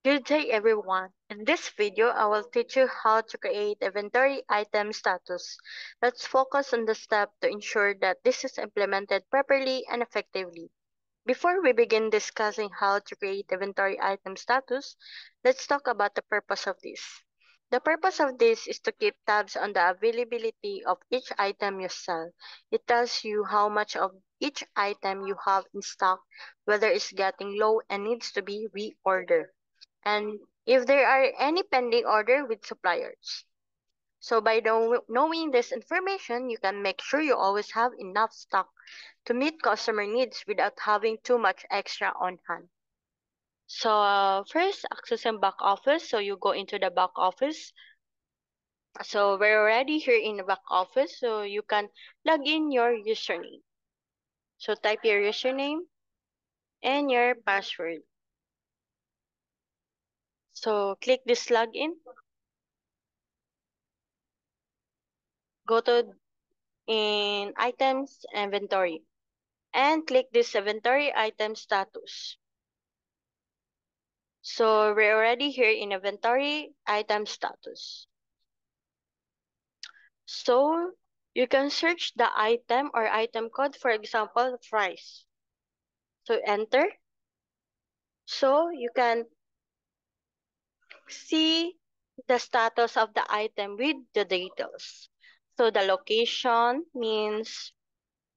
Good day everyone. In this video, I will teach you how to create inventory item status. Let's focus on the step to ensure that this is implemented properly and effectively. Before we begin discussing how to create inventory item status, let's talk about the purpose of this. The purpose of this is to keep tabs on the availability of each item you sell. It tells you how much of each item you have in stock, whether it's getting low and needs to be reordered, and if there are any pending order with suppliers. So by knowing this information, you can make sure you always have enough stock to meet customer needs without having too much extra on hand. So first, accessing back office. So you go into the back office. So we're already here in the back office. So you can log in your username. So type your username and your password. So click this login. Go to in items inventory and click this inventory item status. So we're already here in inventory item status. So you can search the item or item code, for example, fries. So enter. So you can see the status of the item with the details. So the location means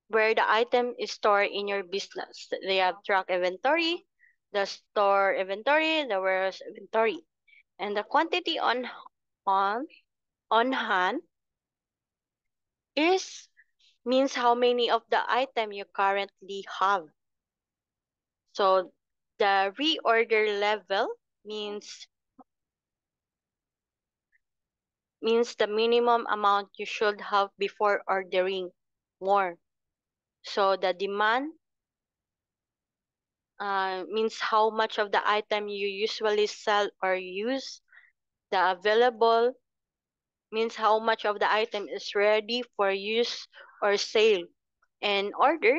where the item is stored in your business. They have truck inventory, the store inventory, the warehouse inventory, and the quantity on on hand is means how many of the item you currently have. So the reorder level means the minimum amount you should have before ordering more. So the demand means how much of the item you usually sell or use. The available means how much of the item is ready for use or sale. And order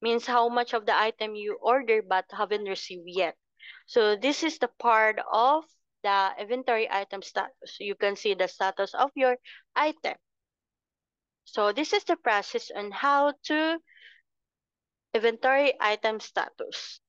means how much of the item you order but haven't received yet. So this is the part of the inventory item status. You can see the status of your item. So this is the process on how to inventory item status.